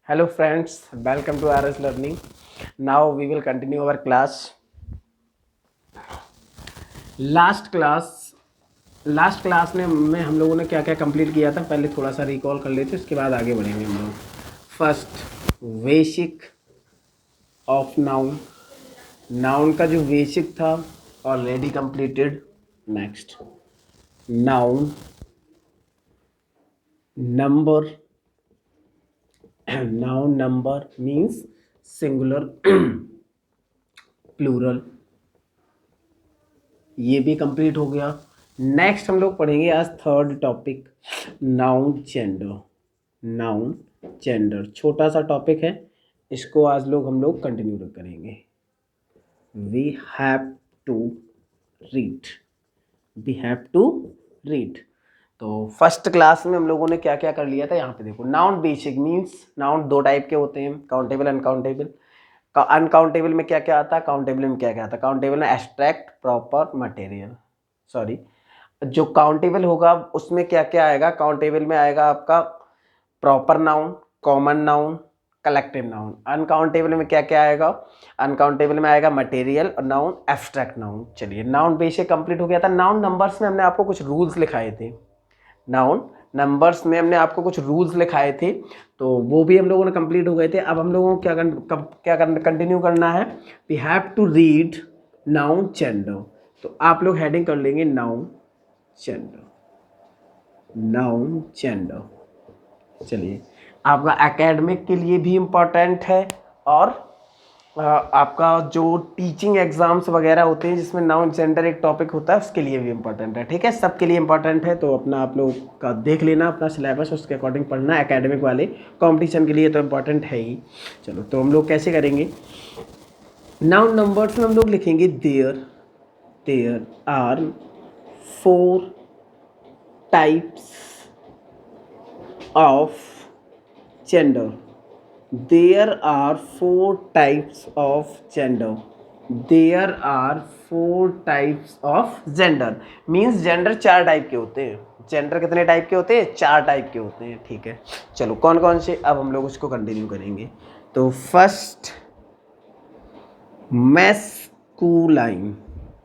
Hello friends, welcome to RS Learning. Now we will continue our class. Last class में हम लोगों ने क्या क्या कंप्लीट किया था, पहले थोड़ा सा रिकॉल कर लेते, उसके बाद आगे बढ़ेंगे हम लोग. First, basic of noun. Noun का जो बेसिक था already completed. Next, noun, number. Noun number means singular, plural, ये भी कंप्लीट हो गया. नेक्स्ट हम लोग पढ़ेंगे आज third topic, noun gender. Noun gender छोटा सा टॉपिक है, इसको आज हम लोग कंटिन्यू करेंगे. We have to read. We have to read. तो फर्स्ट क्लास में हम लोगों ने क्या क्या कर लिया था, यहाँ पे देखो. नाउन बेसिक मीन्स नाउन दो टाइप के होते हैं, काउंटेबल, अनकाउंटेबल. अनकाउंटेबल में क्या क्या आता है, काउंटेबल में क्या क्या आता है. काउंटेबल में एब्स्ट्रैक्ट, प्रॉपर, मटेरियल. सॉरी, जो काउंटेबल होगा उसमें क्या क्या आएगा. काउंटेबल में आएगा आपका proper noun, common noun, collective noun. Uncountable में क्या क्या आएगा, अनकाउंटेबल में आएगा मटेरियल और नाउन, एब्स्ट्रैक्ट नाउन. चलिए, नाउन बेसिक कंप्लीट हो गया था. नाउन नंबर्स में हमने आपको कुछ रूल्स लिखाए थे. नाउन नंबर्स में हमने आपको कुछ रूल्स लिखाए थे, तो वो भी हम लोगों ने कंप्लीट हो गए थे. अब हम लोगों को क्या कंटिन्यू करना है. We have to read noun gender. तो आप लोग हेडिंग कर लेंगे नाउन जेंडर. Noun gender. चलिए, आपका एकेडमिक के लिए भी इम्पोर्टेंट है और आपका जो टीचिंग एग्जाम्स वगैरह होते हैं जिसमें नाउन जेंडर एक टॉपिक होता है, उसके लिए भी इम्पोर्टेंट है. ठीक है, सबके लिए इम्पोर्टेंट है. तो अपना आप लोग का देख लेना अपना सिलेबस, उसके अकॉर्डिंग पढ़ना. एकेडमिक वाले कंपटीशन के लिए तो इम्पोर्टेंट है ही. चलो, तो हम लोग कैसे करेंगे. नाउन नंबर्स में हम लोग लिखेंगे there are 4 types of gender. There are 4 types of gender. There are 4 types of gender. Means gender 4 type के होते हैं. जेंडर कितने टाइप के होते हैं, 4 टाइप के होते हैं. ठीक है, चलो कौन कौन से, अब हम लोग उसको कंटिन्यू करेंगे. तो फर्स्ट, मैस्कुलाइन.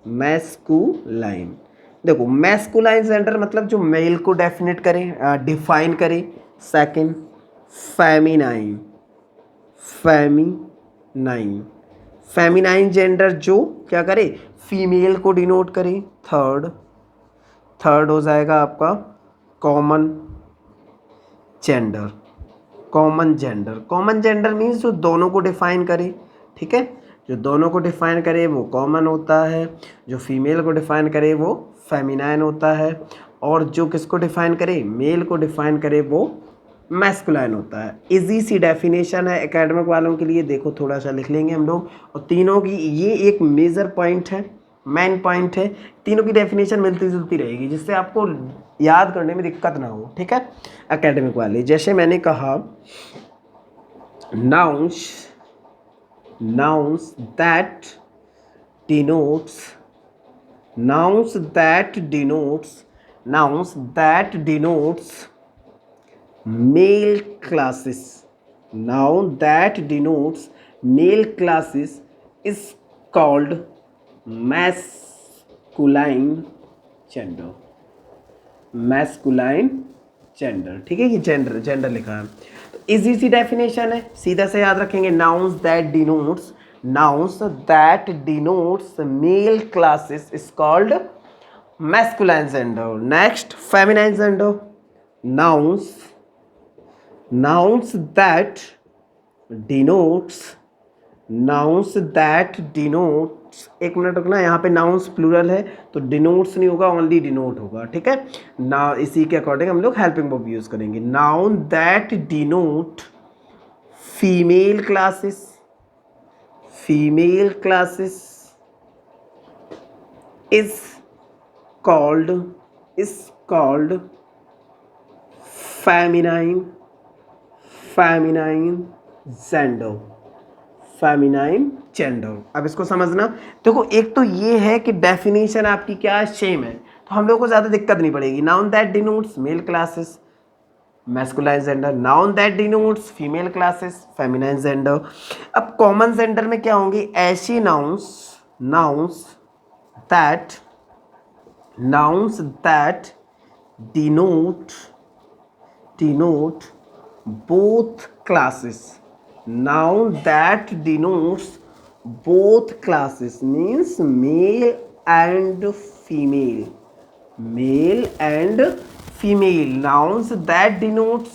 मैस्कुलाइन, देखो मैस्कुलाइन जेंडर मतलब जो मेल को डेफिनेट करे, डिफाइन करे. Second, feminine. Feminine, feminine gender जो क्या करे, फीमेल को डिनोट करे. थर्ड हो जाएगा आपका common gender. Common gender, common gender means जो दोनों को डिफाइन करे. ठीक है, जो दोनों को डिफाइन करे वो कॉमन होता है. जो फीमेल को डिफाइन करे वो फेमिनाइन होता है. और जो किसको डिफाइन करे, मेल को डिफाइन करे, वो मैस्कुलाइन होता है. इजी सी डेफिनेशन है एकेडमिक वालों के लिए. देखो थोड़ा सा लिख लेंगे हम लोग, और तीनों की ये एक मेजर पॉइंट है, मेन पॉइंट है. तीनों की डेफिनेशन मिलती जुलती रहेगी जिससे आपको याद करने में दिक्कत ना हो. ठीक है, एकेडमिक वाले जैसे मैंने कहा, nouns that denotes male classes. Noun that denotes male classes is called masculine gender. masculine gender. ठीक है, ये जेंडर लिखा है. तो इजी सी डेफिनेशन है, सीधा से याद रखेंगे. nouns that denotes male classes is called masculine gender. Next, feminine gender. nouns that denotes, एक मिनट रुकना, यहाँ पे नाउन्स प्लूरल है तो डिनोट्स नहीं होगा, ओनली डिनोट होगा. ठीक है ना, इसी के अकॉर्डिंग हम लोग हेल्पिंग वर्ब यूज करेंगे. Noun that denote female classes is called feminine gender. अब इसको समझना. देखो, एक तो ये है कि डेफिनेशन आपकी क्या है, सेम है, तो हम लोग को ज़्यादा दिक्कत नहीं पड़ेगी. Noun that denotes male classes, masculine gender, noun that denotes female classes, feminine gender. अब कॉमन जेंडर में क्या होंगी, ऐसी nouns nouns that nouns that denote denote both classes. Noun that denotes both classes means male and female, male and female. Nouns that denote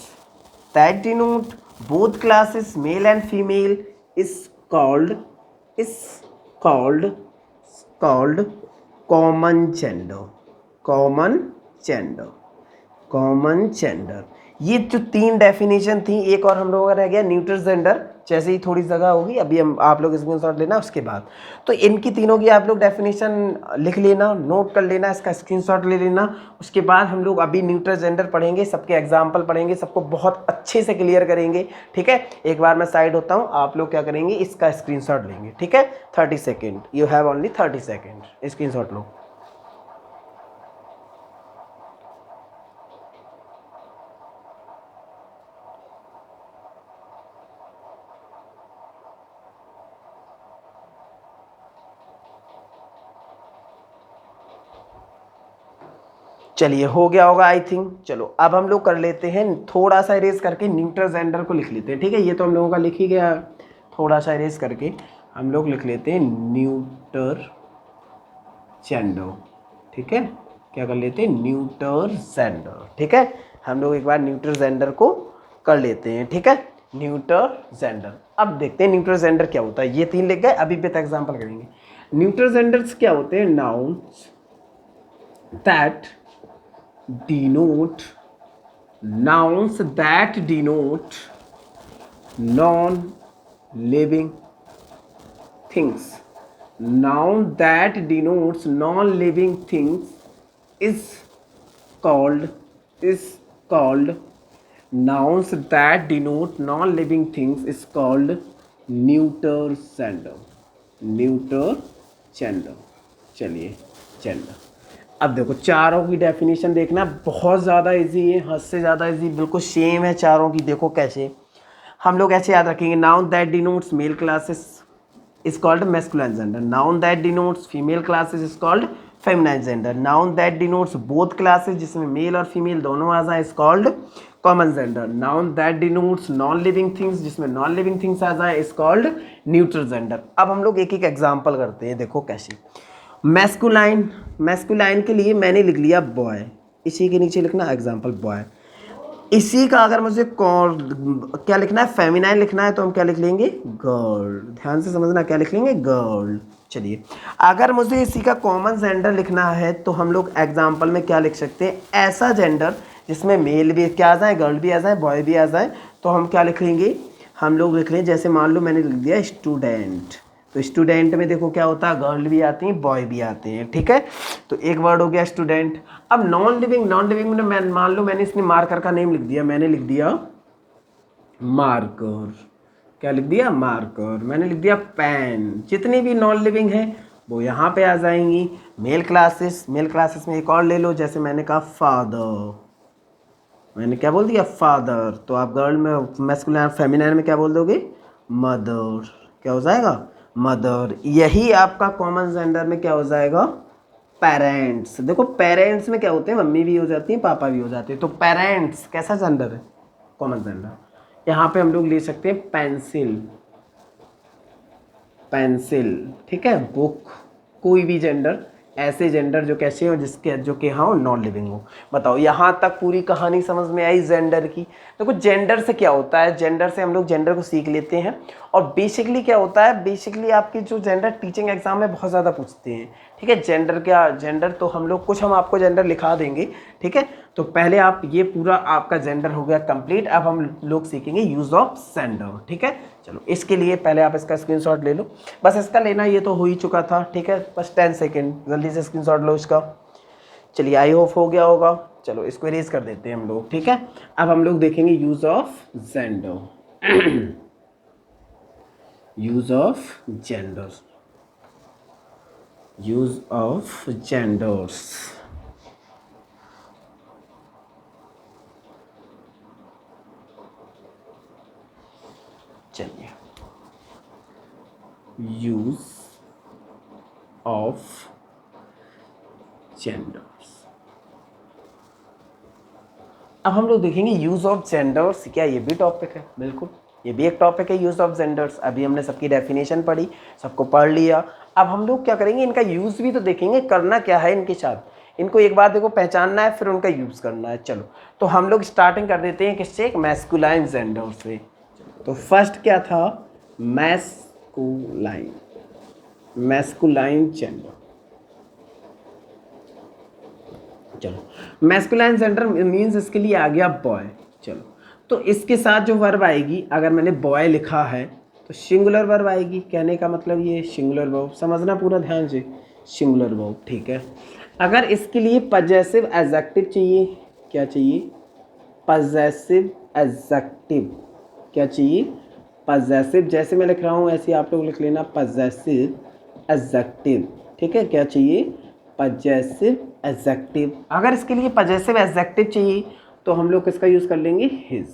both classes male and female is called is called called common gender, common gender, common gender. ये जो तीन definition थी, एक और हम लोगों का रह गया न्यूट्रल जेंडर, जैसे ही थोड़ी जगह होगी अभी हम आप लोग स्क्रीनशॉट लेना उसके बाद। तो इनकी तीनों की आप लोग डेफिनेशन लिख लेना, नोट कर लेना, इसका स्क्रीनशॉट ले लेना। उसके बाद हम लोग अभी न्यूट्रल जेंडर पढ़ेंगे, सबके एग्जाम्पल पढ़ेंगे, सबको बहुत अच्छे से क्लियर करेंगे। ठीक है, एक बार मैं साइड होता हूँ, आप लोग क्या करेंगे, इसका स्क्रीनशॉट लेंगे। ठीक है, 30 second, you have only 30 second, screenshot लो। चलिए हो गया होगा आई थिंक। चलो अब हम लोग कर लेते हैं, थोड़ा सा इरेज करके न्यूट्रल जेंडर को लिख लेते हैं। ठीक है, ये तो हम लोगों का लिख ही गया, थोड़ा सा इरेज करके हम लोग लिख लेते हैं न्यूटर जेंडर। ठीक है, क्या कर लेते हैं, न्यूटर जेंडर। ठीक है, हम लोग एक बार न्यूट्रल जेंडर को कर लेते हैं। ठीक है, न्यूटर जेंडर। अब देखते हैं न्यूट्रल जेंडर क्या होता है। ये तीन लिख गए, अभी विद एग्जाम्पल करेंगे। न्यूट्रल जेंडर्स क्या होते हैं, nouns that denote nouns that denote non-living things. Noun that denotes non-living things is called nouns that denote non-living things is called neuter gender, neuter gender। चलिए जेंडर। अब देखो चारों की definition देखना, बहुत ज़्यादा इजी है, हद से ज़्यादा इजी, बिल्कुल सेम है चारों की। देखो कैसे हम लोग ऐसे याद रखेंगे, noun that denotes male classes is called masculine gender, noun that denotes female classes is called feminine gender, noun that denotes both classes जिसमें मेल और फीमेल दोनों आ जाए is called common gender, noun that denotes non living things जिसमें non living things आ जाए is called neutral gender. अब हम लोग एक एक एग्जाम्पल करते हैं, देखो कैसे। मैस्कुलाइन, मैस्कुलाइन के लिए मैंने लिख लिया बॉय, इसी के नीचे लिखना एग्जाम्पल बॉय। इसी का अगर मुझे क्या लिखना है, फेमिनाइन लिखना है, तो हम क्या लिख लेंगे, गर्ल। ध्यान से समझना, क्या लिख लेंगे, गर्ल। चलिए अगर मुझे इसी का कॉमन जेंडर लिखना है तो हम लोग एग्जाम्पल में क्या लिख सकते हैं, ऐसा जेंडर जिसमें मेल भी क्या आ जाए, गर्ल भी आ जाए, बॉय भी आ जाए, तो हम क्या लिख लेंगे, हम लोग लिख लें, जैसे मान लो मैंने लिख दिया स्टूडेंट, तो स्टूडेंट में देखो क्या होता है, गर्ल भी आती हैं, बॉय भी आते हैं। ठीक है, तो एक वर्ड हो गया स्टूडेंट। अब नॉन लिविंग, नॉन लिविंग में मैं मान लो मैंने इसने मार्कर का नेम लिख दिया, मैंने लिख दिया मार्कर। क्या लिख दिया, मार्कर। मैंने लिख दिया पेन। जितनी भी नॉन लिविंग है वो यहाँ पे आ जाएंगी। मेल क्लासेस, मेल क्लासेस में एक और ले लो, जैसे मैंने कहा फादर, मैंने क्या बोल दिया, फादर, तो आप गर्ल में मैस्कुलिन फेमिनाइन में क्या बोल दोगे, मदर। क्या हो जाएगा, मदर। यही आपका कॉमन जेंडर में क्या हो जाएगा, पेरेंट्स। देखो पेरेंट्स में क्या होते हैं, मम्मी भी हो जाती हैं, पापा भी हो जाते हैं, तो पेरेंट्स कैसा जेंडर है, कॉमन जेंडर। यहाँ पे हम लोग ले सकते हैं पेंसिल, पेंसिल। ठीक है, बुक, कोई भी जेंडर, ऐसे जेंडर जो कैसे हो, जिसके जो कि हाँ नॉन लिविंग हो। बताओ यहाँ तक पूरी कहानी समझ में आई जेंडर की। देखो जेंडर से क्या होता है, जेंडर से हम लोग जेंडर को सीख लेते हैं, और बेसिकली क्या होता है, बेसिकली आपकी जो जेंडर टीचिंग एग्जाम में बहुत ज़्यादा पूछते हैं। ठीक है, जेंडर क्या, जेंडर तो हम लोग कुछ, हम आपको जेंडर लिखा देंगे। ठीक है, तो पहले आप ये पूरा आपका जेंडर हो गया कंप्लीट। अब हम लोग सीखेंगे यूज ऑफ जेंडर। ठीक है, चलो इसके लिए पहले आप इसका स्क्रीनशॉट ले लो, बस इसका लेना ये तो हो ही चुका था। ठीक है, बस 10 सेकेंड, जल्दी से स्क्रीनशॉट लो इसका। चलिए आई होप हो गया होगा। चलो इसको इरेज कर देते हैं हम लोग। ठीक है, अब हम लोग देखेंगे use of gender, use of gender, use of genders. चलिए, यूज ऑफ जेंडर्स। अब हम लोग देखेंगे यूज ऑफ जेंडर्स, क्या ये भी टॉपिक है? बिल्कुल, ये भी एक टॉपिक है, यूज ऑफ जेंडर्स। अभी हमने सबकी डेफिनेशन पढ़ी, सबको पढ़ लिया। अब हम लोग क्या करेंगे, इनका यूज भी तो देखेंगे, करना क्या है इनके साथ। इनको एक बार देखो पहचानना है, फिर उनका यूज करना है। चलो, तो हम लोग स्टार्टिंग कर देते हैं किससे? एक मैस्कुलाइन जेंडर से। तो फर्स्ट क्या था? Masculine, masculine gender. चलो, मैस्कुलाइन जेंडर मीन्स इसके लिए आ गया बॉय। चलो, तो इसके साथ जो वर्ब आएगी, अगर मैंने बॉय लिखा है तो सिंगुलर वर्ब आएगी। कहने का मतलब ये सिंगुलर वर्ब, समझना पूरा ध्यान से, सिंगुलर वर्ब, ठीक है। अगर इसके लिए पजेसिव एडजेक्टिव चाहिए, क्या चाहिए? Possessive adjective. क्या चाहिए? पजेसिव। जैसे मैं लिख रहा हूँ ऐसे आप लोग लिख लेना, पजेसिव एडजेक्टिव, ठीक है। क्या चाहिए? Possessive adjective. अगर इसके लिए पजेसिव एडजेक्टिव चाहिए तो हम लोग किसका यूज़ कर लेंगे? हिज।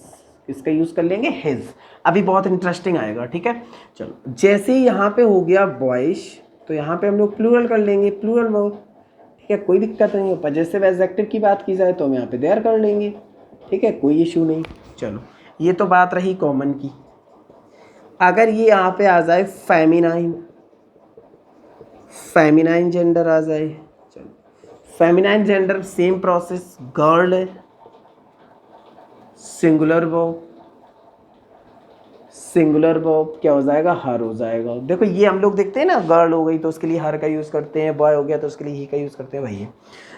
किसका यूज़ कर लेंगे? हिज। अभी बहुत इंटरेस्टिंग आएगा, ठीक है। चलो, जैसे ही यहाँ पे हो गया बॉयश, तो यहाँ पे हम लोग प्लूरल कर लेंगे, प्लूरल वर्ब, ठीक है, कोई दिक्कत नहीं है। पजेसिव एडजेक्टिव की बात की जाए तो हम यहाँ पे देयर कर लेंगे, ठीक है, कोई इशू नहीं। चलो, ये तो बात रही कॉमन की। अगर ये यहाँ पे आ जाए फेमिनाइन, फेमिनाइन जेंडर आ जाए, चलो, feminine gender same process, girl है, सिंगुलर वर्ब, सिंगुलर वर्ब क्या हो जाएगा? हर हो जाएगा। देखो, ये हम लोग देखते हैं ना, गर्ल हो गई तो उसके लिए हर का यूज़ करते हैं, बॉय हो गया तो उसके लिए ही का यूज़ करते हैं, वही है।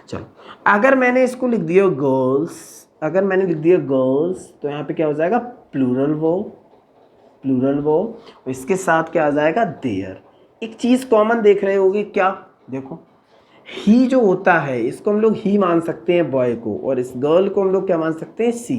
चलो, अगर मैंने इसको लिख दिया गर्ल्स, अगर मैंने लिख दिया गर्ल्स, तो यहाँ पे क्या हो जाएगा? Plural verb, plural verb. और इसके साथ क्या आ जाएगा? देयर। एक चीज़ कॉमन देख रहे होगे, क्या? देखो, ही जो होता है इसको हम लोग ही मान सकते हैं बॉय को, और इस गर्ल को हम लोग क्या मान सकते हैं? सी।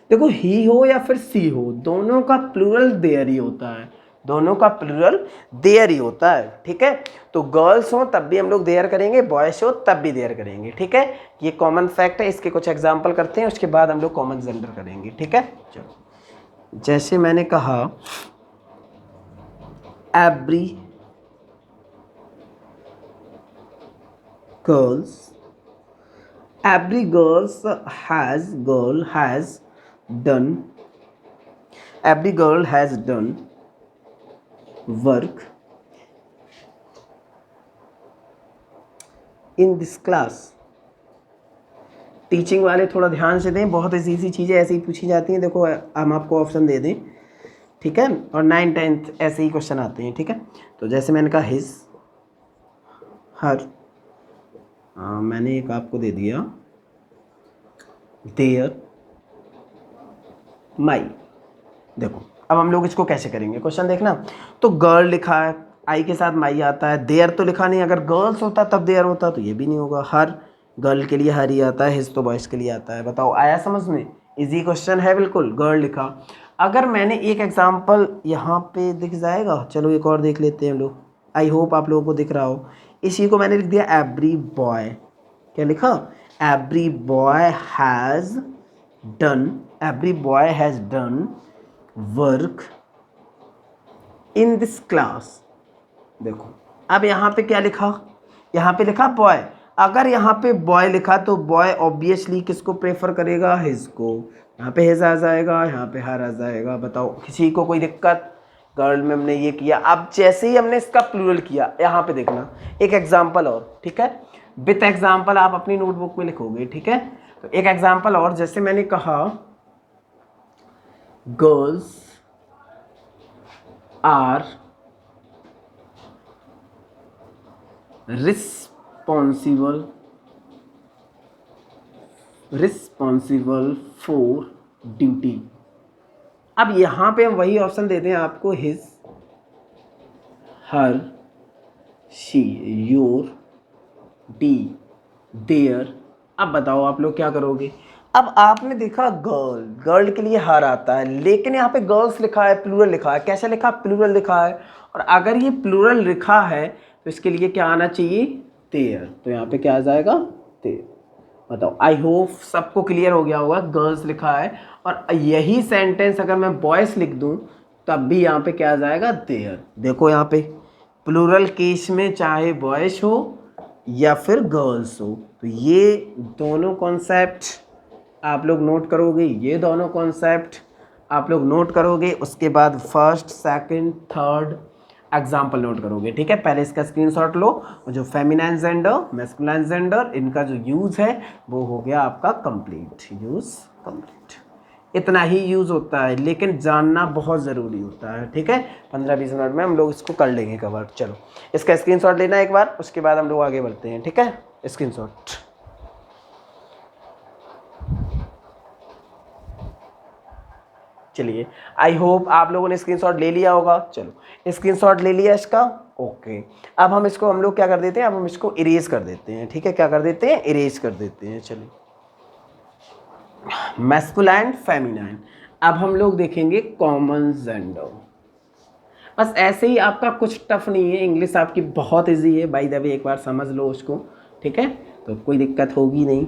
देखो, ही हो या फिर सी हो, दोनों का प्लूरल देयर ही होता है, दोनों का प्लूरल देयर ही होता है, ठीक है। तो गर्ल्स हो तब भी हम लोग देयर करेंगे, बॉयज हो तब भी देयर करेंगे, ठीक है। ये कॉमन फैक्ट है। इसके कुछ एग्जाम्पल करते हैं, उसके बाद हम लोग कॉमन जेंडर करेंगे, ठीक है। चलो, जैसे मैंने कहा, every girls, every girl has done, every girl has done work in this class। Teaching वाले थोड़ा ध्यान से दें, बहुत ऐसी चीज़ें ऐसे ही पूछी जाती हैं। देखो, हम आपको ऑप्शन दे दें, ठीक है, और 9th 10th ऐसे ही क्वेश्चन आते हैं, ठीक है। तो जैसे मैंने कहा हिज, हर, मैंने एक आपको दे दिया देयर, माई। देखो, अब हम लोग इसको कैसे करेंगे, क्वेश्चन देखना। तो गर्ल लिखा है, आई के साथ माई आता है, देयर तो लिखा नहीं, अगर गर्ल्स होता तब देयर होता, तो ये भी नहीं होगा। हर, गर्ल के लिए हर ही आता है, हिज तो बॉयज़ के लिए आता है। बताओ, आया समझ में? इजी क्वेश्चन है बिल्कुल। गर्ल लिखा, अगर मैंने एक एग्जाम्पल यहाँ पे दिख जाएगा, चलो एक और देख लेते हैं हम लोग, आई होप आप लोगों को दिख रहा हो। इसी को मैंने लिख दिया एवरी बॉय। क्या लिखा? Every boy has done, every boy has done work in this class. देखो, अब यहाँ पे क्या लिखा? यहाँ पे लिखा बॉय। अगर यहाँ पे बॉय लिखा तो बॉय ऑब्वियसली किसको प्रेफर करेगा? हिज को। यहाँ पे हिज आ जाएगा, यहाँ पे हर आ जाएगा। बताओ, किसी को कोई दिक्कत? गर्ल में हमने ये किया। अब जैसे ही हमने इसका प्लूरल किया, यहाँ पे देखना एक एग्जाम्पल और, ठीक है, विथ एग्जाम्पल आप अपनी नोटबुक में लिखोगे, ठीक है। तो एक एग्जाम्पल और, जैसे मैंने कहा girls are responsible for duty. अब यहां पे हम वही ऑप्शन देते हैं आपको, his, her, she, your, they, their. अब बताओ आप लोग क्या करोगे? अब आपने देखा गर्ल, गर्ल के लिए हर आता है, लेकिन यहाँ पे गर्ल्स लिखा है, प्लूरल लिखा है। कैसे लिखा? प्लूरल लिखा है। और अगर ये प्लूरल लिखा है तो इसके लिए क्या आना चाहिए? देयर। तो यहाँ पे क्या आ जाएगा? देयर। बताओ, आई होप सबको क्लियर हो गया होगा। गर्ल्स लिखा है, और यही सेंटेंस अगर मैं बॉयज़ लिख दूँ तब भी यहाँ पे क्या आ जाएगा, देयर। देखो यहाँ पे प्लूरल केस में चाहे बॉयज हो या फिर गर्ल्स हो, तो ये दोनों कॉन्सेप्ट आप लोग नोट करोगे, ये दोनों कॉन्सेप्ट आप लोग नोट करोगे। उसके बाद first second third example note करोगे, ठीक है। पहले इसका स्क्रीनशॉट लो, और जो फेमिनाइन जेंडर मैस्कुलाइन जेंडर इनका जो यूज़ है वो हो गया आपका कंप्लीट, यूज़ कंप्लीट। इतना ही यूज़ होता है, लेकिन जानना बहुत ज़रूरी होता है, ठीक है। 15-20 मिनट में हम लोग इसको कर लेंगे कवर। चलो इसका स्क्रीनशॉट लेना एक बार, उसके बाद हम लोग आगे बढ़ते हैं, ठीक है। स्क्रीनशॉट चलिए, आई होप आप लोगों ने स्क्रीनशॉट ले लिया होगा। चलो स्क्रीनशॉट ले लिया इसका, ओके। अब हम लोग क्या कर देते हैं, अब हम इसको इरेज कर देते हैं, ठीक है। क्या कर देते हैं, इरेज कर देते हैं। चलिए मैस्कुलाइन फेमिनाइन, अब हम लोग देखेंगे कॉमन जेंडर। बस ऐसे ही, आपका कुछ टफ नहीं है, इंग्लिश आपकी बहुत इजी है बाय द वे, एक बार समझ लो उसको, ठीक है। तो कोई दिक्कत होगी नहीं।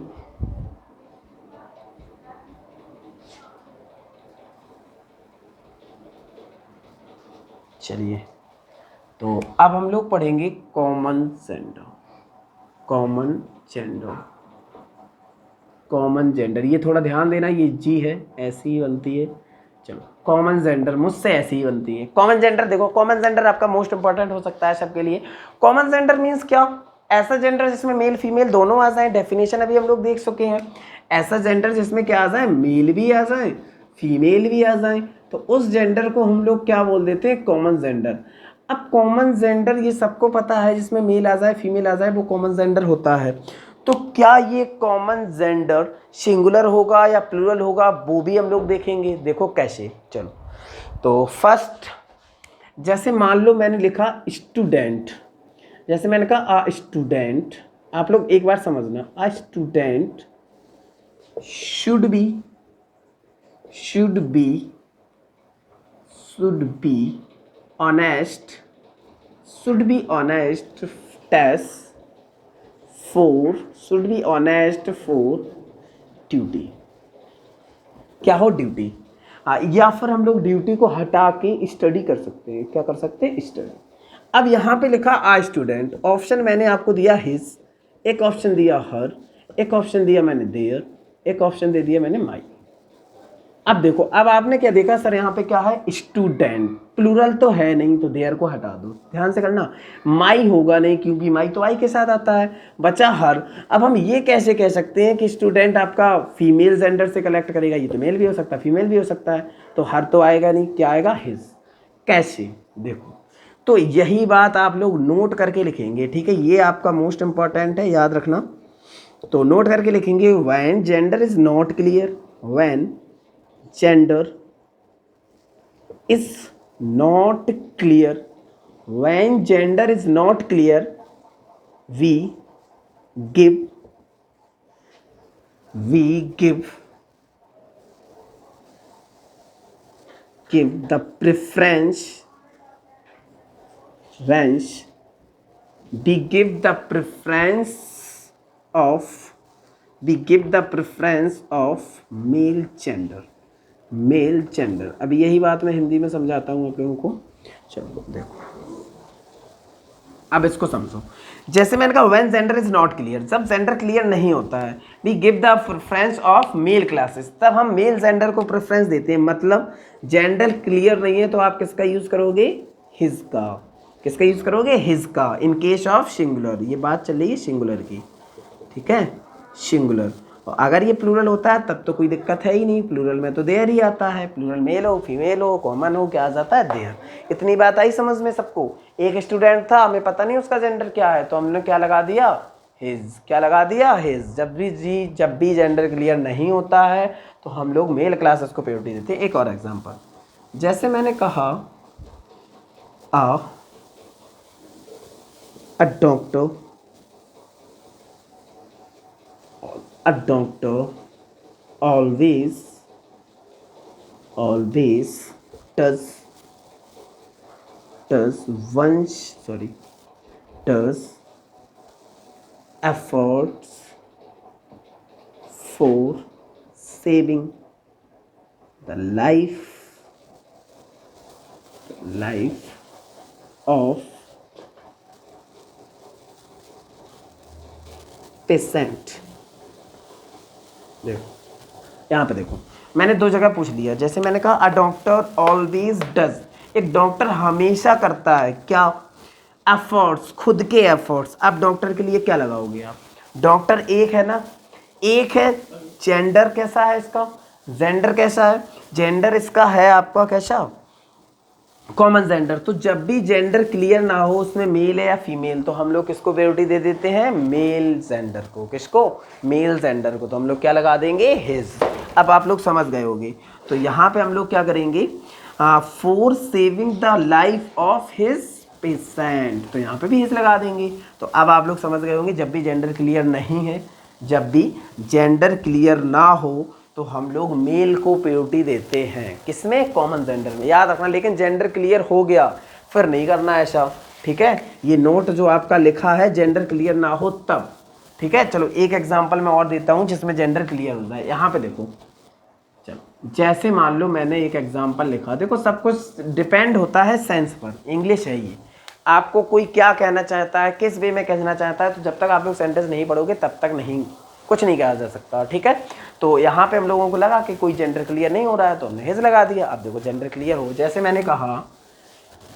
चलिए तो अब हम लोग पढ़ेंगे common gender. Common gender, common gender, ये थोड़ा ध्यान देना, ये जी है, ऐसी ही बनती है। चलो कॉमन जेंडर मुझसे ऐसी ही बनती है। कॉमन जेंडर देखो, कॉमन जेंडर आपका मोस्ट इंपॉर्टेंट हो सकता है सबके लिए। कॉमन जेंडर मीन्स क्या, ऐसा जेंडर जिसमें मेल फीमेल दोनों आ जाए। डेफिनेशन अभी हम लोग देख चुके हैं। ऐसा जेंडर जिसमें क्या आ जाए, मेल भी आ जाए फीमेल भी आ जाए, तो उस जेंडर को हम लोग क्या बोल देते हैं, कॉमन जेंडर। अब कॉमन जेंडर ये सबको पता है, जिसमें मेल आ जाए फीमेल आ जाए वो कॉमन जेंडर होता है। तो क्या ये कॉमन जेंडर सिंगुलर होगा या प्लूरल होगा, वो भी हम लोग देखेंगे। देखो कैसे, चलो तो फर्स्ट, जैसे मान लो मैंने लिखा स्टूडेंट, जैसे मैंने कहा अ स्टूडेंट, आप लोग एक बार समझना, a student should be should be should be honest, should be honest test for, should be honest for duty. क्या हो, ड्यूटी। या फिर हम लोग ड्यूटी को हटा के स्टडी कर सकते हैं। क्या कर सकते हैं, स्टडी। अब यहाँ पे लिखा आ स्टूडेंट, ऑप्शन मैंने आपको दिया हिज, एक ऑप्शन दिया हर, एक ऑप्शन दिया मैंने देयर, एक ऑप्शन दे दिया मैंने माई। अब देखो, अब आपने क्या देखा, सर यहाँ पे क्या है, स्टूडेंट, प्लूरल तो है नहीं, तो देयर को हटा दो, ध्यान से करना। माई होगा नहीं, क्योंकि माई तो आई के साथ आता है, बचा हर। अब हम ये कैसे कह सकते हैं कि स्टूडेंट आपका फीमेल जेंडर से कलेक्ट करेगा, ये तो मेल भी हो सकता है फीमेल भी हो सकता है, तो हर तो आएगा नहीं, क्या आएगा, हिज। कैसे, देखो, तो यही बात आप लोग नोट करके लिखेंगे, ठीक है। ये आपका मोस्ट इंपॉर्टेंट है, याद रखना। तो नोट करके लिखेंगे, when gender is not clear, when gender is not clear, when gender is not clear, we give the preference range, we give the preference of male gender, male gender. अब यही बात मैं हिंदी में समझाता हूँ आप लोगों को। चलो देखो, अब इसको समझो। जैसे मैंने कहा when gender is not clear, जब जेंडर क्लियर नहीं होता है, we give the preference of male classes, तब हम मेल जेंडर को प्रेफरेंस देते हैं। मतलब जेंडर क्लियर नहीं है तो आप किसका यूज करोगे, हिज का। किसका यूज करोगे, हिज का। इन केस ऑफ सिंगुलर, ये बात चल रही है सिंगुलर की, ठीक है, सिंगुलर। और अगर ये प्लूरल होता है तब तो कोई दिक्कत है ही नहीं, प्लूरल में तो देयर ही आता है। प्लूरल मेल हो फीमेल हो कॉमन हो, क्या आ जाता है, देयर। इतनी बात आई समझ में सबको। एक स्टूडेंट था, हमें पता नहीं उसका जेंडर क्या है, तो हमने क्या लगा दिया, हिज। क्या लगा दिया, हिज। जब भी जेंडर क्लियर नहीं होता है तो हम लोग मेल क्लासेस को प्रायोरिटी देते हैं। एक और एग्जाम्पल, जैसे मैंने कहा a doctor, a doctor always does does efforts for saving the life life of patient. देखो यहाँ पे देखो, मैंने दो जगह पूछ लिया। जैसे मैंने कहा अ डॉक्टर ऑलवेज डज, एक डॉक्टर हमेशा करता है क्या, एफर्ट्स, खुद के एफर्ट्स। अब डॉक्टर के लिए क्या लगाओगे आप, डॉक्टर एक है ना, एक है। जेंडर कैसा है इसका, जेंडर कैसा है, जेंडर इसका है आपका कैसा, कॉमन जेंडर। तो जब भी जेंडर क्लियर ना हो उसमें मेल है या फीमेल, तो हम लोग किसको प्रायोरिटी दे देते हैं, मेल जेंडर को। किसको, मेल जेंडर को। तो हम लोग क्या लगा देंगे, हिज। अब आप लोग समझ गए होंगे। तो यहाँ पे हम लोग क्या करेंगे, for saving the life of his patient, तो यहाँ पे भी हिज लगा देंगे। तो अब आप लोग समझ गए होंगे, जब भी जेंडर क्लियर नहीं है, जब भी जेंडर क्लियर ना हो तो हम लोग मेल को प्रायोरिटी देते हैं। किसमें, कॉमन जेंडर में, याद रखना। लेकिन जेंडर क्लियर हो गया फिर नहीं करना ऐसा, ठीक है। ये नोट जो आपका लिखा है जेंडर क्लियर ना हो तब, ठीक है। चलो एक एग्जांपल मैं और देता हूँ जिसमें जेंडर क्लियर हो जाए। यहाँ पे देखो, चलो जैसे मान लो मैंने एक एग्जांपल लिखा, देखो सब कुछ डिपेंड होता है सेंस पर। इंग्लिश है ये, आपको कोई क्या कहना चाहता है, किस वे में कहना चाहता है, तो जब तक आप लोग सेंटेंस नहीं पढ़ोगे तब तक नहीं, कुछ नहीं कहा जा सकता, ठीक है। तो यहाँ पे हम लोगों को लगा कि कोई जेंडर क्लियर नहीं हो रहा है तो हमने हिज लगा दिया। अब देखो जेंडर क्लियर हो, जैसे मैंने कहा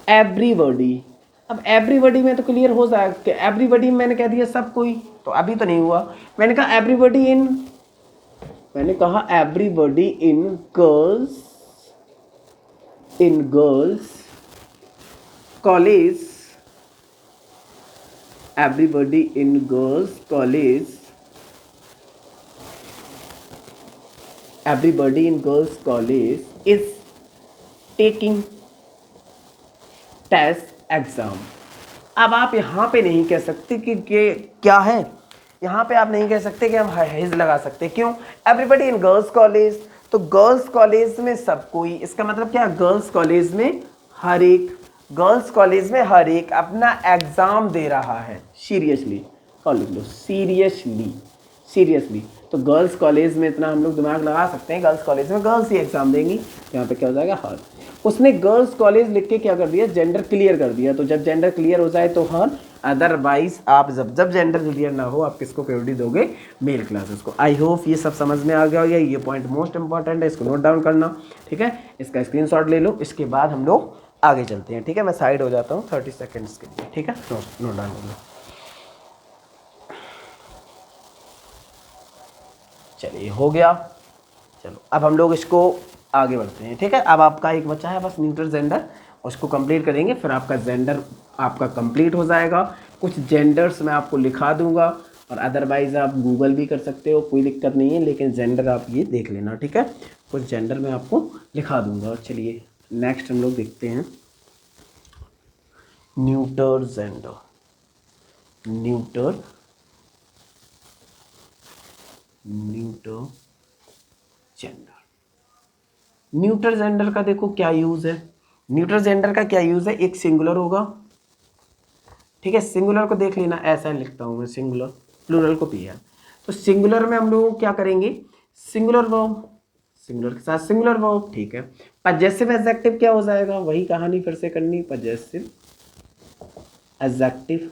एवरीबॉडी। अब एवरीबॉडी में तो क्लियर हो जाए, एवरीबॉडी में मैंने कह दिया सब कोई, तो अभी तो नहीं हुआ। मैंने कहा एवरीबॉडी इन, मैंने कहा everybody in girls, in girls college, everybody in girls college, everybody in girls college is taking test exam। अब आप यहाँ पे नहीं कह सकते कि क्या है, यहाँ पे आप नहीं कह सकते कि हम हिज लगा सकते। क्यों, एवरीबडी इन गर्ल्स कॉलेज, तो गर्ल्स कॉलेज में सब कोई, इसका मतलब क्या, गर्ल्स कॉलेज में हर एक, गर्ल्स कॉलेज में हर एक अपना एग्जाम दे रहा है। सीरियसली कॉल लिख लो, सीरियसली, सीरियसली। तो गर्ल्स कॉलेज में इतना हम लोग दिमाग लगा सकते हैं, गर्ल्स कॉलेज में गर्ल्स ही एग्जाम देंगी। यहाँ पे क्या हो जाएगा, हर। उसने गर्ल्स कॉलेज लिख के क्या कर दिया, जेंडर क्लियर कर दिया। तो जब जेंडर क्लियर हो जाए तो हर, अदरवाइज आप जब जेंडर क्लियर ना हो आप किसको प्रायोरिटी दोगे, मेल क्लासेस को। आई होप ये सब समझ में आ गया होगा। ये पॉइंट मोस्ट इंपॉर्टेंट है, इसको नोट डाउन करना, ठीक है। इसका स्क्रीनशॉट ले लो, इसके बाद हम लोग आगे चलते हैं, ठीक है। मैं साइड हो जाता हूँ 30 सेकेंड्स के लिए, ठीक है। नोट डाउन कर लो। चलिए हो गया। चलो अब हम लोग इसको आगे बढ़ते हैं, ठीक है। अब आपका एक बचा है बस न्यूट्रल जेंडर, उसको कंप्लीट करेंगे, फिर आपका जेंडर आपका कंप्लीट हो जाएगा। कुछ जेंडर्स मैं आपको लिखा दूंगा और अदरवाइज आप गूगल भी कर सकते हो, कोई दिक्कत नहीं है। लेकिन जेंडर आप ये देख लेना, ठीक है। कुछ जेंडर मैं आपको लिखा दूंगा। चलिए नेक्स्ट हम लोग देखते हैं neuter gender. Neuter gender, neuter gender का देखो क्या यूज है। न्यूटर जेंडर का क्या यूज है, एक सिंगुलर होगा, ठीक है। सिंगुलर को देख लेना, ऐसा लिखता हूं मैं सिंगुलर, प्लूरल को पी है। तो सिंगुलर में हम लोग क्या करेंगे, सिंगुलर वर्ब, सिंगुलर के साथ सिंगुलर वर्ब, ठीक है। पजेसिव एडजेक्टिव क्या हो जाएगा, वही कहानी फिर से करनी, पजेसिव एडजेक्टिव।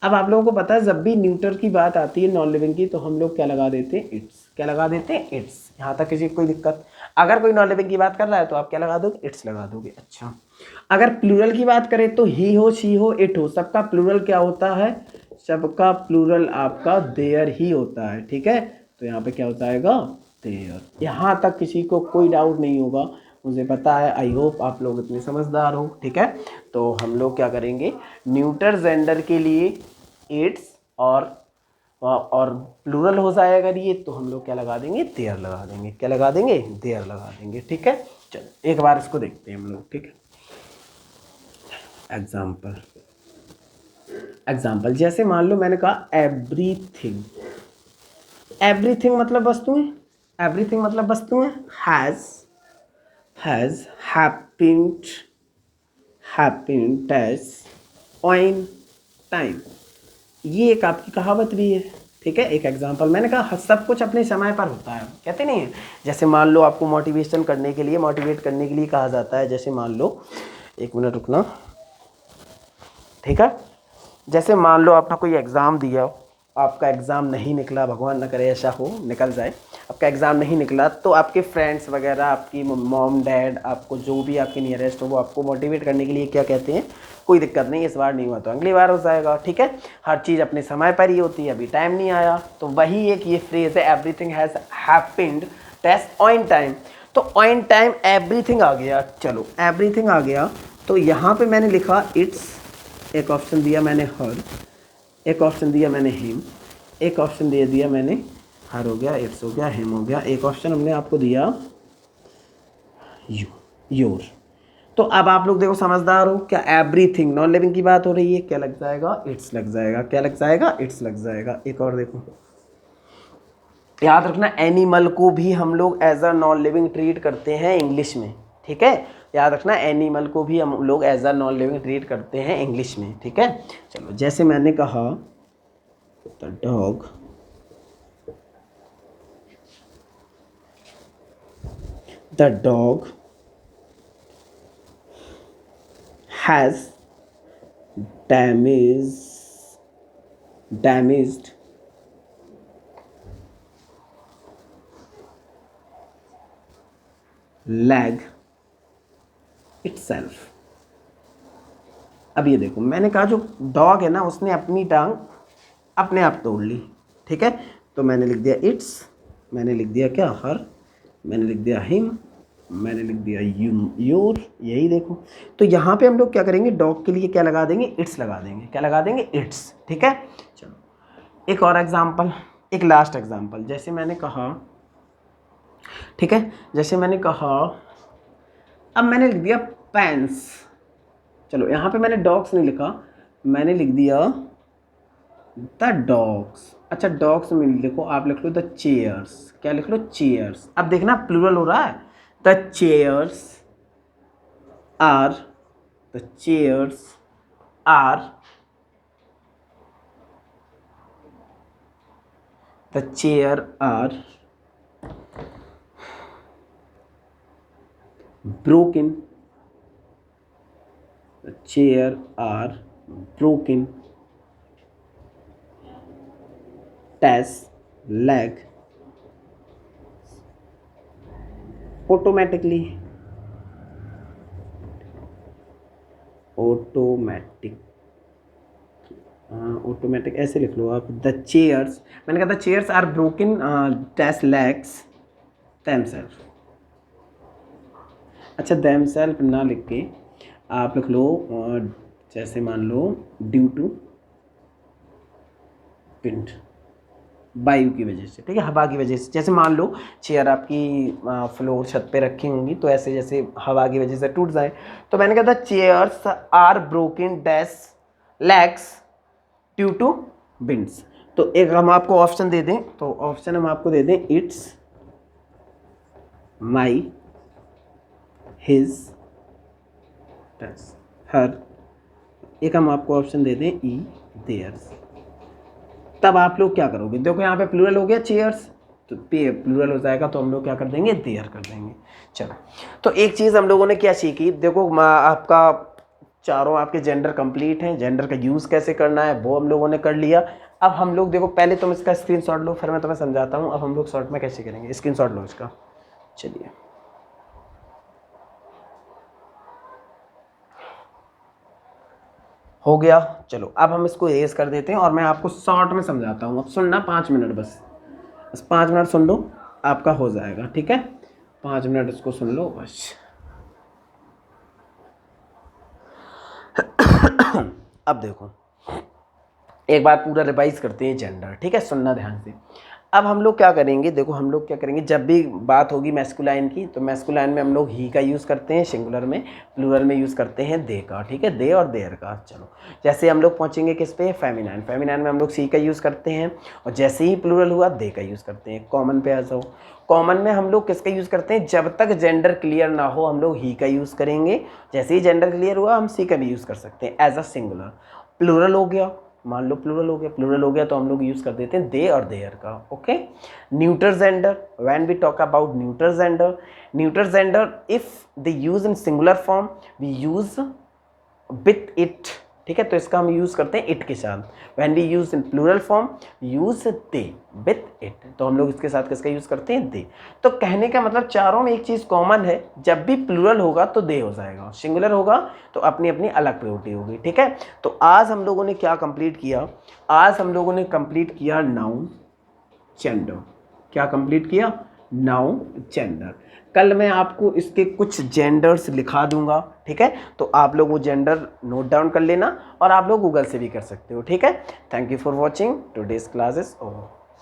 अब आप लोगों को पता है जब भी न्यूटर की बात आती है नॉन लिविंग की, तो हम लोग क्या लगा देते हैं, इट्स। क्या लगा देते हैं, इट्स। यहाँ तक किसी को कोई दिक्कत, अगर कोई नॉन लिविंग की बात कर रहा है तो आप क्या लगा दोगे, इट्स लगा दोगे। अच्छा, अगर प्लूरल की बात करें तो ही हो, शी हो, इट हो, सबका प्लूरल क्या होता है, सबका प्लूरल आपका देयर ही होता है, ठीक है। तो यहाँ पे क्या हो जाएगा, देयर। यहाँ तक किसी को कोई डाउट नहीं होगा, मुझे पता है। आई होप आप लोग इतने समझदार हो, ठीक है। तो हम लोग क्या करेंगे, न्यूटर जेंडर के लिए इट्स और प्लूरल हो जाएगा ये, तो हम लोग क्या लगा देंगे, देयर लगा देंगे। क्या लगा देंगे, देयर लगा देंगे, ठीक है। चलो एक बार इसको देखते हैं हम लोग, ठीक है। एग्जाम्पल, एग्जाम्पल जैसे मान लो मैंने कहा एवरीथिंग। एवरीथिंग मतलब वस्तुएं, एवरीथिंग मतलब वस्तुएं। हैज हैपेंड ऑन टाइम, ये एक आपकी कहावत भी है, ठीक है। एक एग्जांपल मैंने कहा सब कुछ अपने समय पर होता है, कहते नहीं है। जैसे मान लो आपको मोटिवेट करने के लिए कहा जाता है, जैसे मान लो, एक मिनट रुकना, ठीक है। जैसे मान लो आपने कोई एग्ज़ाम दिया, आपका एग्ज़ाम नहीं निकला, भगवान न करे ऐसा हो, निकल जाए, आपका एग्ज़ाम नहीं निकला, तो आपके फ्रेंड्स वगैरह, आपकी मॉम डैड, आपको जो भी आपके नियरेस्ट हो, वो आपको मोटिवेट करने के लिए क्या कहते हैं, कोई दिक्कत नहीं, इस बार नहीं हुआ तो अगली बार हो जाएगा, ठीक है। हर चीज़ अपने समय पर ही होती है, अभी टाइम नहीं आया, तो वही एक ये फ्रेज़ है, everything has happened that's on time. तो ऑन टाइम एवरीथिंग आ गया, चलो एवरीथिंग आ गया, तो यहाँ पे मैंने लिखा इट्स, एक ऑप्शन दिया मैंने हर, एक ऑप्शन दिया मैंने हिम, एक ऑप्शन दे दिया मैंने हर हो गया, इट्स हो गया, हिम हो गया, एक ऑप्शन हमने आपको दिया यू, योर। तो अब आप लोग देखो समझदार हो, क्या एवरीथिंग नॉन लिविंग की बात हो रही है, क्या लग जाएगा, इट्स लग जाएगा, क्या लग जाएगा, इट्स लग जाएगा। एक और देखो, याद रखना एनिमल को भी हम लोग as a non living treat करते हैं इंग्लिश में, ठीक है। याद रखना एनिमल को भी हम लोग as a non living treat करते हैं इंग्लिश में, ठीक है। चलो जैसे मैंने कहा the dog has damaged leg itself। अब ये देखो, मैंने कहा जो डॉग है ना, उसने अपनी टांग अपने आप तोड़ ली, ठीक है। तो मैंने लिख दिया इट्स, मैंने लिख दिया क्या, हर, मैंने लिख दिया हिम, मैंने लिख दिया योर, यही देखो। तो यहाँ पे हम लोग क्या करेंगे, डॉग के लिए क्या लगा देंगे, इट्स लगा देंगे, क्या लगा देंगे, इट्स, ठीक है। चलो एक और एग्जांपल, एक लास्ट एग्जांपल, जैसे मैंने कहा, ठीक है, जैसे मैंने कहा, अब मैंने लिख दिया पेन्स, चलो यहाँ पे मैंने डॉग्स नहीं लिखा, मैंने लिख दिया द डॉग्स। अच्छा डॉग्स में लिखो, आप लिख लो द चेयर्स, क्या लिख लो, चेयर्स। अब देखना प्लूरल हो रहा है, the chairs are, the chairs are, the chair are broken, the chair are broken, Tess leg automatically, automatic ऐसे लिख लो आप, द चेयर्स, मैंने कहा the chairs are broken, its legs themselves। अच्छा themselves ना लिख के आप लिख लो जैसे मान लो ड्यू टू विंड, वायु की वजह से, ठीक है, हवा की वजह से। जैसे मान लो चेयर आपकी फ्लोर छत पे रखी होंगी, तो ऐसे जैसे हवा की वजह से टूट जाए, तो मैंने कहा था chairs are broken dash legs due to winds. तो एक हम आपको ऑप्शन दे दें, तो ऑप्शन हम आपको दे दें इट्स, माई, हिज, हर, एक हम आपको ऑप्शन दे दें ई, देयर्स। तब आप लोग क्या करोगे, देखो यहाँ पे प्लूरल हो गया चेयर्स, तो प्लूरल हो जाएगा, तो हम लोग क्या कर देंगे, देयर कर देंगे। चलो तो एक चीज़ हम लोगों ने क्या सीखी, देखो आपका चारों आपके जेंडर कंप्लीट हैं, जेंडर का यूज़ कैसे करना है वो हम लोगों ने कर लिया। अब हम लोग देखो, पहले तुम इसका स्क्रीनशॉट लो, फिर मैं तुम्हें समझाता हूँ। अब हम लोग शॉर्ट में कैसे करेंगे, स्क्रीनशॉट लो इसका, चलिए हो गया। चलो अब हम इसको एरेज कर देते हैं और मैं आपको शॉर्ट में समझाता हूँ। अब सुनना 5 मिनट, बस 5 मिनट सुन लो, आपका हो जाएगा, ठीक है। 5 मिनट इसको सुन लो बस। अब देखो एक बार पूरा रिवाइज करते हैं जेंडर, ठीक है, सुनना ध्यान से। अब हम लोग क्या करेंगे, देखो हम लोग क्या करेंगे, जब भी बात होगी मैस्कुलाइन की, तो मैस्कुलाइन में हम लोग ही का यूज़ करते हैं, सिंगुलर में, प्लूरल में यूज़ करते हैं दे का, ठीक है, दे और देयर का। चलो जैसे हम लोग पहुँचेंगे किस पे, फेमिनाइन, फेमिनाइन में हम लोग सी का यूज़ करते हैं, और जैसे ही प्लूरल हुआ दे का यूज़ करते हैं। कॉमन पे आ जाओ, कॉमन में हम लोग किसका यूज़ करते हैं, जब तक जेंडर क्लियर ना हो हम लोग ही का यूज़ करेंगे, जैसे ही जेंडर क्लियर हुआ हम सी का भी यूज़ कर सकते हैं एज अ सिंगुलर। प्लूरल हो गया, मान लो प्लूरल हो गया तो हम लोग यूज़ कर देते हैं दे और देयर का। Okay, neuter gender, when we talk about neuter gender if they use in singular form we use with it, ठीक है, तो इसका हम यूज़ करते हैं इट के साथ। When we use in plural form use they with it, तो हम लोग इसके साथ किसका यूज़ करते हैं दे। तो कहने का मतलब चारों में एक चीज़ कॉमन है, जब भी प्लूरल होगा तो दे हो जाएगा, सिंगुलर होगा तो अपनी अपनी अलग प्रायोरिटी होगी, ठीक है। तो आज हम लोगों ने क्या कंप्लीट किया, आज हम लोगों ने कंप्लीट किया नाउन जेंडर। क्या कंप्लीट किया, नाउन जेंडर। कल मैं आपको इसके कुछ जेंडर्स लिखा दूंगा, ठीक है, तो आप लोग वो जेंडर नोट डाउन कर लेना और आप लोग गूगल से भी कर सकते हो, ठीक है। Thank you for watching, today's class is over.